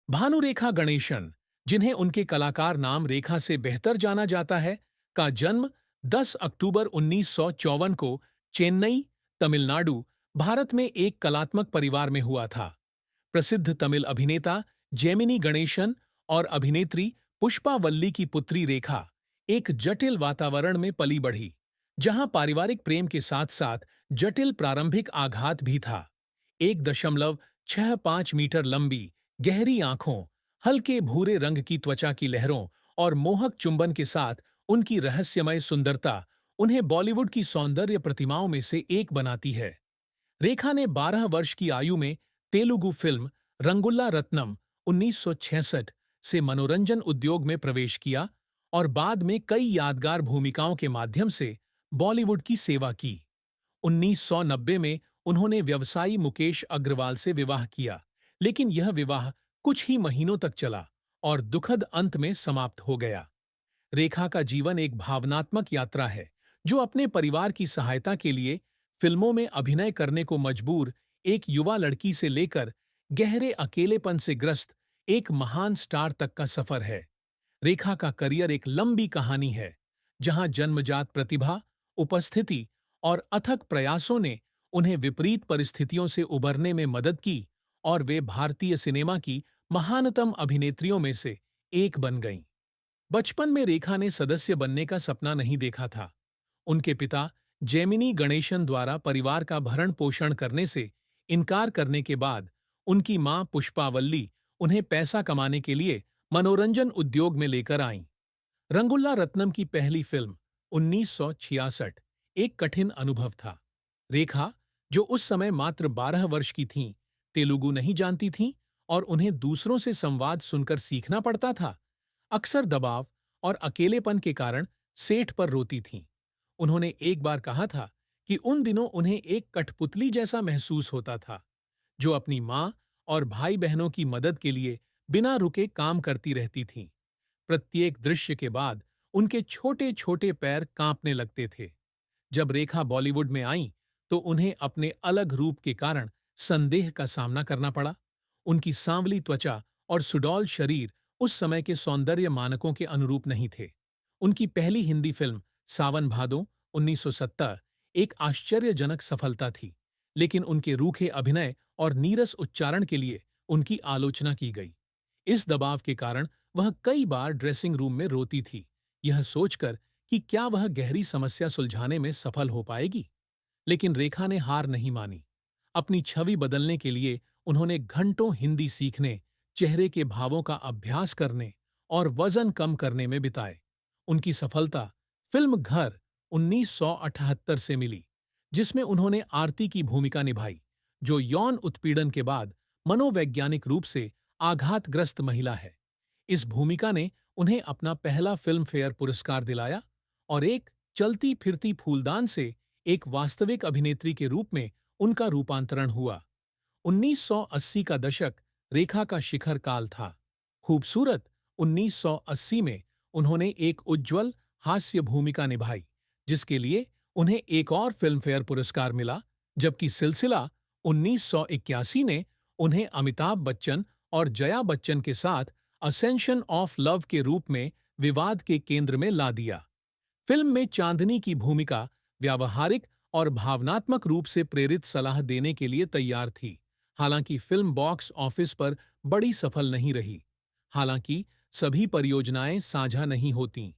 भानुरेखा गणेशन, जिन्हें उनके कलाकार नाम रेखा से बेहतर जाना जाता है, का जन्म 10 अक्टूबर 1954 को चेन्नई, तमिलनाडु, भारत में एक कलात्मक परिवार में हुआ था। प्रसिद्ध तमिल अभिनेता जेमिनी गणेशन और अभिनेत्री पुष्पा वल्ली की पुत्री रेखा एक जटिल वातावरण में पली बढ़ी, जहां पारिवारिक प्रेम के साथ-साथ जटिल प्रारंभिक आघात भी था। 1.65 मीटर लंबी, गहरी आंखों, हल्के भूरे रंग की त्वचा की लहरों और मोहक चुंबन के साथ उनकी रहस्यमय सुंदरता उन्हें बॉलीवुड की सौंदर्य प्रतिमाओं में से एक बनाती है। रेखा ने 12 वर्ष की आयु में तेलुगु फिल्म रंगुल्ला रत्नम 1966 से मनोरंजन उद्योग में प्रवेश किया और बाद में कई यादगार भूमिकाओं के माध्यम से बॉलीवुड की सेवा की। 1990 में उन्होंने व्यवसायी मुकेश अग्रवाल से विवाह किया, लेकिन यह विवाह कुछ ही महीनों तक चला और दुखद अंत में समाप्त हो गया। रेखा का जीवन एक भावनात्मक यात्रा है, जो अपने परिवार की सहायता के लिए फिल्मों में अभिनय करने को मजबूर एक युवा लड़की से लेकर गहरे अकेलेपन से ग्रस्त एक महान स्टार तक का सफर है। रेखा का करियर एक लंबी कहानी है, जहां जन्मजात प्रतिभा, उपस्थिति और अथक प्रयासों ने उन्हें विपरीत परिस्थितियों से उबरने में मदद की और वे भारतीय सिनेमा की महानतम अभिनेत्रियों में से एक बन गईं। बचपन में रेखा ने सदस्य बनने का सपना नहीं देखा था। उनके पिता जेमिनी गणेशन द्वारा परिवार का भरण पोषण करने से इनकार करने के बाद उनकी मां पुष्पावल्ली उन्हें पैसा कमाने के लिए मनोरंजन उद्योग में लेकर आईं। रंगुल्ला रत्नम की पहली फिल्म 1966 एक कठिन अनुभव था। रेखा, जो उस समय मात्र 12 वर्ष की थीं, तेलुगु नहीं जानती थीं और उन्हें दूसरों से संवाद सुनकर सीखना पड़ता था। अक्सर दबाव और अकेलेपन के कारण सेठ पर रोती थीं। उन्होंने एक बार कहा था कि उन दिनों उन्हें एक कठपुतली जैसा महसूस होता था, जो अपनी मां और भाई बहनों की मदद के लिए बिना रुके काम करती रहती थीं। प्रत्येक दृश्य के बाद उनके छोटे छोटे पैर कांपने लगते थे। जब रेखा बॉलीवुड में आईं, तो उन्हें अपने अलग रूप के कारण संदेह का सामना करना पड़ा। उनकी सांवली त्वचा और सुडौल शरीर उस समय के सौंदर्य मानकों के अनुरूप नहीं थे। उनकी पहली हिंदी फिल्म सावन भादो 1970 एक आश्चर्यजनक सफलता थी, लेकिन उनके रूखे अभिनय और नीरस उच्चारण के लिए उनकी आलोचना की गई। इस दबाव के कारण वह कई बार ड्रेसिंग रूम में रोती थी, यह सोचकर कि क्या वह गहरी समस्या सुलझाने में सफल हो पाएगी। लेकिन रेखा ने हार नहीं मानी। अपनी छवि बदलने के लिए उन्होंने घंटों हिंदी सीखने, चेहरे के भावों का अभ्यास करने और वजन कम करने में बिताए। उनकी सफलता फिल्म घर 1978 से मिली, जिसमें उन्होंने आरती की भूमिका निभाई, जो यौन उत्पीड़न के बाद मनोवैज्ञानिक रूप से आघातग्रस्त महिला है। इस भूमिका ने उन्हें अपना पहला फिल्म फेयर पुरस्कार दिलाया और एक चलती फिरती फूलदान से एक वास्तविक अभिनेत्री के रूप में उनका रूपांतरण हुआ। 1980 का दशक रेखा का शिखर काल था। खूबसूरत 1980 में उन्होंने एक उज्ज्वल हास्य भूमिका निभाई, जिसके लिए उन्हें एक और फिल्म फेयर पुरस्कार मिला, जबकि सिलसिला 1981 ने उन्हें अमिताभ बच्चन और जया बच्चन के साथ असेंशन ऑफ लव के रूप में विवाद के केंद्र में ला दिया। फिल्म में चांदनी की भूमिका व्यावहारिक और भावनात्मक रूप से प्रेरित सलाह देने के लिए तैयार थी। हालांकि फिल्म बॉक्स ऑफिस पर बड़ी सफल नहीं रही। हालांकि सभी परियोजनाएं साझा नहीं होतीं।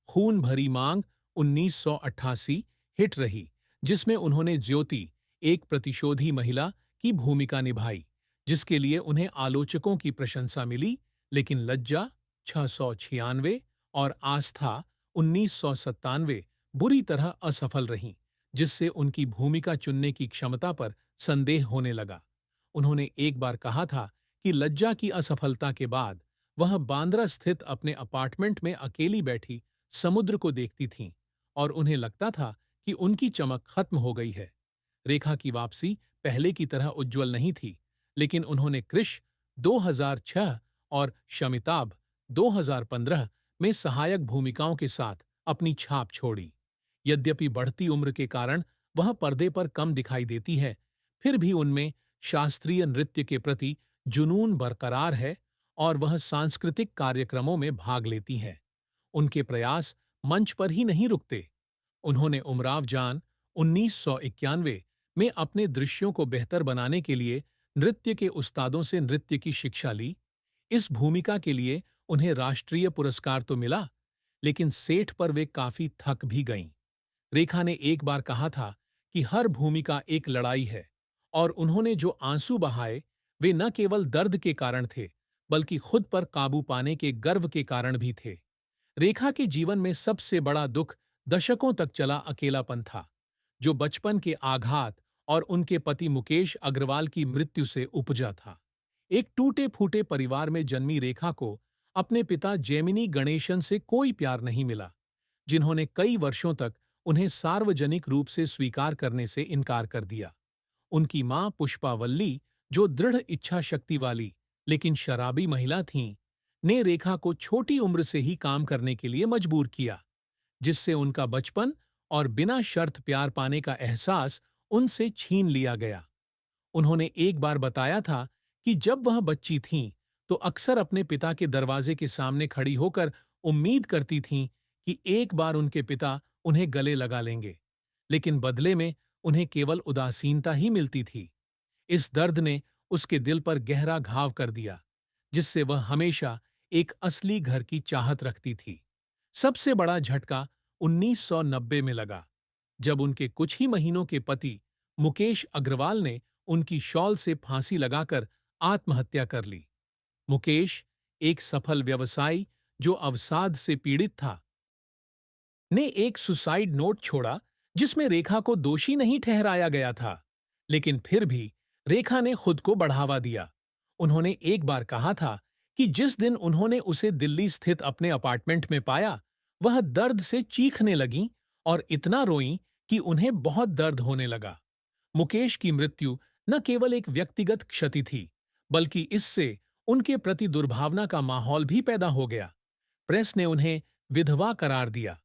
खून भरी मांग 1988 हिट रही, जिसमें उन्होंने ज्योति, एक प्रतिशोधी महिला, की भूमिका निभाई, जिसके लिए उन्हें आलोचकों की प्रशंसा मिली। लेकिन लज्जा 696 और आस्था 1997 बुरी तरह असफल रहीं, जिससे उनकी भूमिका चुनने की क्षमता पर संदेह होने लगा। उन्होंने एक बार कहा था कि लज्जा की असफलता के बाद वह बांद्रा स्थित अपने अपार्टमेंट में अकेली बैठी समुद्र को देखती थीं और उन्हें लगता था कि उनकी चमक खत्म हो गई है। रेखा की वापसी पहले की तरह उज्ज्वल नहीं थी, लेकिन उन्होंने कृष 2006 और शमिताभ 2015 में सहायक भूमिकाओं के साथ अपनी छाप छोड़ी। यद्यपि बढ़ती उम्र के कारण वह पर्दे पर कम दिखाई देती है, फिर भी उनमें शास्त्रीय नृत्य के प्रति जुनून बरकरार है और वह सांस्कृतिक कार्यक्रमों में भाग लेती हैं। उनके प्रयास मंच पर ही नहीं रुकते। उन्होंने उमराव जान 1991 में अपने दृश्यों को बेहतर बनाने के लिए नृत्य के उस्तादों से नृत्य की शिक्षा ली। इस भूमिका के लिए उन्हें राष्ट्रीय पुरस्कार तो मिला, लेकिन सेट पर वे काफी थक भी गईं। रेखा ने एक बार कहा था कि हर भूमिका एक लड़ाई है, और उन्होंने जो आंसू बहाए वे न केवल दर्द के कारण थे, बल्कि खुद पर काबू पाने के गर्व के कारण भी थे। रेखा के जीवन में सबसे बड़ा दुख दशकों तक चला अकेलापन था, जो बचपन के आघात और उनके पति मुकेश अग्रवाल की मृत्यु से उपजा था। एक टूटे-फूटे परिवार में जन्मी रेखा को अपने पिता जेमिनी गणेशन से कोई प्यार नहीं मिला, जिन्होंने कई वर्षों तक उन्हें सार्वजनिक रूप से स्वीकार करने से इनकार कर दिया। उनकी मां पुष्पावल्ली, जो दृढ़ इच्छा शक्ति वाली लेकिन शराबी महिला थीं, ने रेखा को छोटी उम्र से ही काम करने के लिए मजबूर किया, जिससे उनका बचपन और बिना शर्त प्यार पाने का एहसास उनसे छीन लिया गया। उन्होंने एक बार बताया था कि जब वह बच्ची थीं, तो अक्सर अपने पिता के दरवाजे के सामने खड़ी होकर उम्मीद करती थीं कि एक बार उनके पिता उन्हें गले लगा लेंगे, लेकिन बदले में उन्हें केवल उदासीनता ही मिलती थी। इस दर्द ने उसके दिल पर गहरा घाव कर दिया, जिससे वह हमेशा एक असली घर की चाहत रखती थी। सबसे बड़ा झटका 1990 में लगा, जब उनके कुछ ही महीनों के पति मुकेश अग्रवाल ने उनकी शॉल से फांसी लगाकर आत्महत्या कर ली। मुकेश, एक सफल व्यवसायी जो अवसाद से पीड़ित था, ने एक सुसाइड नोट छोड़ा, जिसमें रेखा को दोषी नहीं ठहराया गया था। लेकिन फिर भी रेखा ने खुद को बढ़ावा दिया। उन्होंने एक बार कहा था कि जिस दिन उन्होंने उसे दिल्ली स्थित अपने अपार्टमेंट में पाया, वह दर्द से चीखने लगीं और इतना रोईं कि उन्हें बहुत दर्द होने लगा। मुकेश की मृत्यु न केवल एक व्यक्तिगत क्षति थी, बल्कि इससे उनके प्रति दुर्भावना का माहौल भी पैदा हो गया। प्रेस ने उन्हें विधवा करार दिया।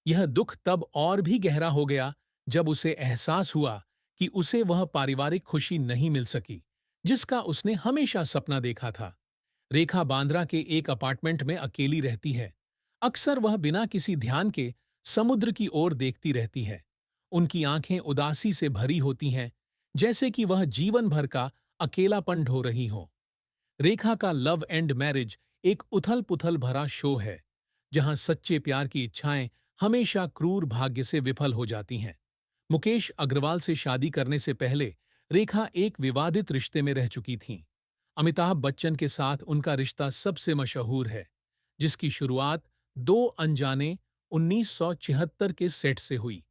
यह दुख तब और भी गहरा हो गया जब उसे एहसास हुआ कि उसे वह पारिवारिक खुशी नहीं मिल सकी, जिसका उसने हमेशा सपना देखा था। रेखा बांद्रा के एक अपार्टमेंट में अकेली रहती है। अक्सर वह बिना किसी ध्यान के समुद्र की ओर देखती रहती है। उनकी आंखें उदासी से भरी होती हैं, जैसे कि वह जीवन भर का अकेलापन ढो रही हो। रेखा का लव एंड मैरिज एक उथल-पुथल भरा शो है, जहां सच्चे प्यार की इच्छाएं हमेशा क्रूर भाग्य से विफल हो जाती हैं। मुकेश अग्रवाल से शादी करने से पहले रेखा एक विवादित रिश्ते में रह चुकी थीं। अमिताभ बच्चन के साथ उनका रिश्ता सबसे मशहूर है, जिसकी शुरुआत दो अनजाने 1976 के सेट से हुई।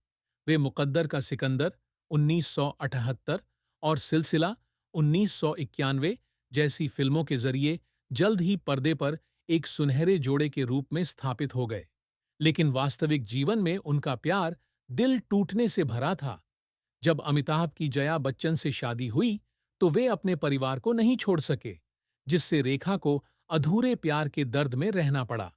वे मुकद्दर का सिकंदर 1978 और सिलसिला 1991 जैसी फिल्मों के जरिए जल्द ही पर्दे पर एक सुनहरे जोड़े के रूप में स्थापित हो गए। लेकिन वास्तविक जीवन में उनका प्यार दिल टूटने से भरा था। जब अमिताभ की जया बच्चन से शादी हुई, तो वे अपने परिवार को नहीं छोड़ सके, जिससे रेखा को अधूरे प्यार के दर्द में रहना पड़ा।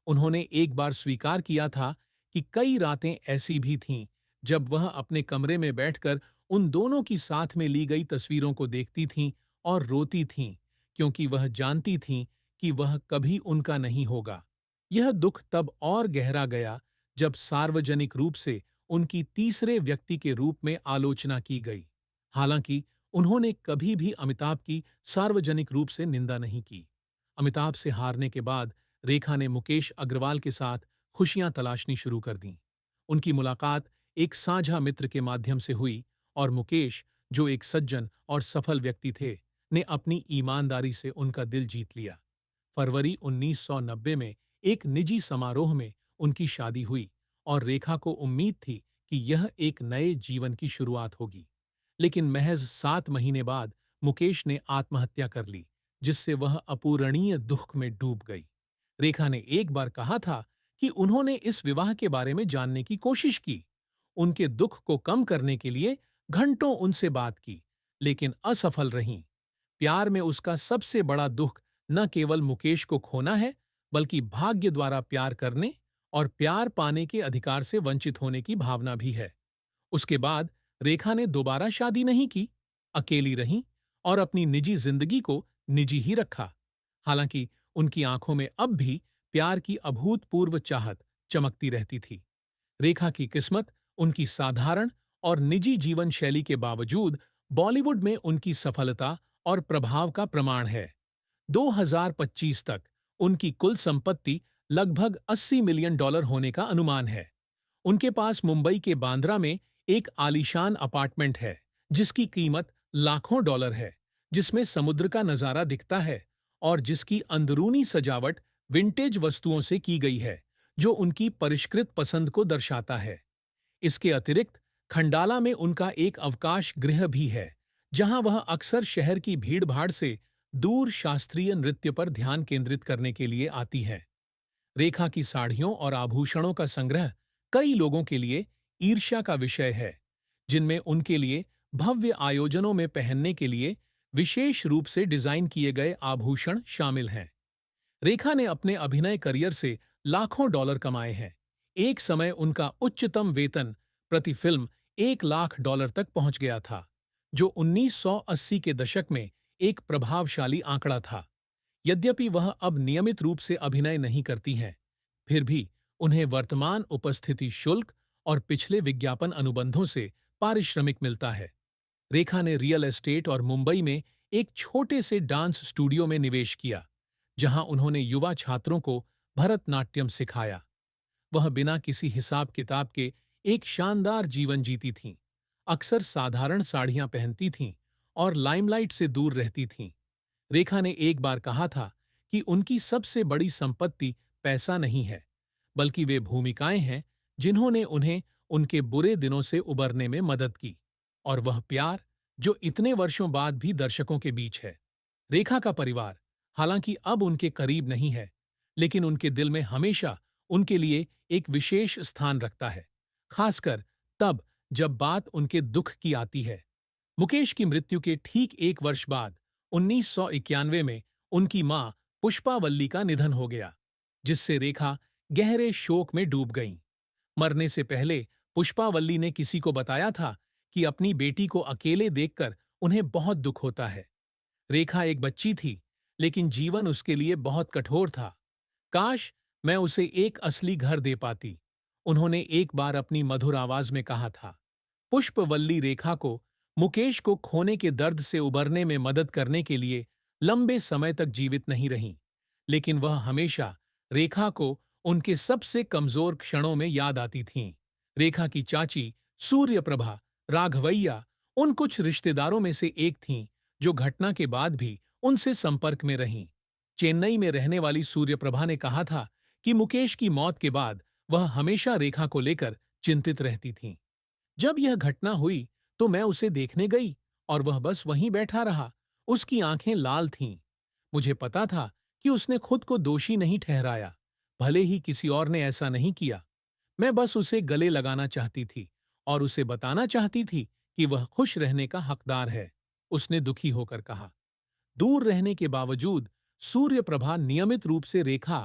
उन्होंने एक बार स्वीकार किया था कि कई रातें ऐसी भी थीं जब वह अपने कमरे में बैठकर उन दोनों की साथ में ली गई तस्वीरों को देखती थीं और रोती थीं, क्योंकि वह जानती थीं कि वह कभी उनका नहीं होगा। यह दुख तब और गहरा गया जब सार्वजनिक रूप से उनकी तीसरे व्यक्ति के रूप में आलोचना की गई। हालांकि उन्होंने कभी भी अमिताभ की सार्वजनिक रूप से निंदा नहीं की। अमिताभ से हारने के बाद रेखा ने मुकेश अग्रवाल के साथ खुशियां तलाशनी शुरू कर दीं। उनकी मुलाकात एक साझा मित्र के माध्यम से हुई और मुकेश, जो एक सज्जन और सफल व्यक्ति थे, ने अपनी ईमानदारी से उनका दिल जीत लिया। फरवरी 1990 में एक निजी समारोह में उनकी शादी हुई और रेखा को उम्मीद थी कि यह एक नए जीवन की शुरुआत होगी। लेकिन महज 7 महीने बाद मुकेश ने आत्महत्या कर ली, जिससे वह अपूरणीय दुख में डूब गई। रेखा ने एक बार कहा था कि उन्होंने इस विवाह के बारे में जानने की कोशिश की, उनके दुख को कम करने के लिए घंटों उनसे बात की, लेकिन असफल रहीं। प्यार में उसका सबसे बड़ा दुख न केवल मुकेश को खोना है, बल्कि भाग्य द्वारा प्यार करने और प्यार पाने के अधिकार से वंचित होने की भावना भी है। उसके बाद रेखा ने दोबारा शादी नहीं की, अकेली रहीं और अपनी निजी जिंदगी को निजी ही रखा। हालांकि उनकी आंखों में अब भी प्यार की अभूतपूर्व चाहत चमकती रहती थी। रेखा की किस्मत उनकी साधारण और निजी जीवन शैली के बावजूद बॉलीवुड में उनकी सफलता और प्रभाव का प्रमाण है। 2025 तक उनकी कुल संपत्ति लगभग $80 मिलियन होने का अनुमान है। उनके पास मुंबई के बांद्रा में एक आलीशान अपार्टमेंट है, जिसकी कीमत लाखों डॉलर है, जिसमें समुद्र का नजारा दिखता है और जिसकी अंदरूनी सजावट विंटेज वस्तुओं से की गई है, जो उनकी परिष्कृत पसंद को दर्शाता है। इसके अतिरिक्त खंडाला में उनका एक अवकाश गृह भी है, जहां वह अक्सर शहर की भीड़भाड़ से दूर शास्त्रीय नृत्य पर ध्यान केंद्रित करने के लिए आती हैं। रेखा की साड़ियों और आभूषणों का संग्रह कई लोगों के लिए ईर्ष्या का विषय है, जिनमें उनके लिए भव्य आयोजनों में पहनने के लिए विशेष रूप से डिजाइन किए गए आभूषण शामिल हैं। रेखा ने अपने अभिनय करियर से लाखों डॉलर कमाए हैं। एक समय उनका उच्चतम वेतन प्रति फिल्म $1 लाख तक पहुंच गया था, जो 1980 के दशक में एक प्रभावशाली आंकड़ा था। यद्यपि वह अब नियमित रूप से अभिनय नहीं करती हैं, फिर भी उन्हें वर्तमान उपस्थिति शुल्क और पिछले विज्ञापन अनुबंधों से पारिश्रमिक मिलता है। रेखा ने रियल एस्टेट और मुंबई में एक छोटे से डांस स्टूडियो में निवेश किया, जहां उन्होंने युवा छात्रों को भरतनाट्यम सिखाया। वह बिना किसी हिसाब किताब के एक शानदार जीवन जीती थीं, अक्सर साधारण साड़ियां पहनती थीं और लाइमलाइट से दूर रहती थीं। रेखा ने एक बार कहा था कि उनकी सबसे बड़ी संपत्ति पैसा नहीं है, बल्कि वे भूमिकाएं हैं जिन्होंने उन्हें उनके बुरे दिनों से उबरने में मदद की, और वह प्यार जो इतने वर्षों बाद भी दर्शकों के बीच है। रेखा का परिवार हालांकि अब उनके करीब नहीं है, लेकिन उनके दिल में हमेशा उनके लिए एक विशेष स्थान रखता है, खासकर तब जब बात उनके दुख की आती है। मुकेश की मृत्यु के ठीक एक वर्ष बाद 1991 में उनकी मां पुष्पावल्ली का निधन हो गया, जिससे रेखा गहरे शोक में डूब गईं। मरने से पहले पुष्पावल्ली ने किसी को बताया था कि अपनी बेटी को अकेले देखकर उन्हें बहुत दुख होता है। रेखा एक बच्ची थी, लेकिन जीवन उसके लिए बहुत कठोर था। काश मैं उसे एक असली घर दे पाती, उन्होंने एक बार अपनी मधुर आवाज में कहा था। पुष्पवल्ली रेखा को मुकेश को खोने के दर्द से उबरने में मदद करने के लिए लंबे समय तक जीवित नहीं रहीं, लेकिन वह हमेशा रेखा को उनके सबसे कमजोर क्षणों में याद आती थीं। रेखा की चाची सूर्यप्रभा राघवैया उन कुछ रिश्तेदारों में से एक थीं जो घटना के बाद भी उनसे संपर्क में रहीं। चेन्नई में रहने वाली सूर्यप्रभा ने कहा था कि मुकेश की मौत के बाद वह हमेशा रेखा को लेकर चिंतित रहती थीं। जब यह घटना हुई तो मैं उसे देखने गई और वह बस वहीं बैठा रहा। उसकी आंखें लाल थीं। मुझे पता था कि उसने खुद को दोषी नहीं ठहराया, भले ही किसी और ने ऐसा नहीं किया। मैं बस उसे गले लगाना चाहती थी और उसे बताना चाहती थी कि वह खुश रहने का हकदार है, उसने दुखी होकर कहा। दूर रहने के बावजूद सूर्यप्रभा नियमित रूप से रेखा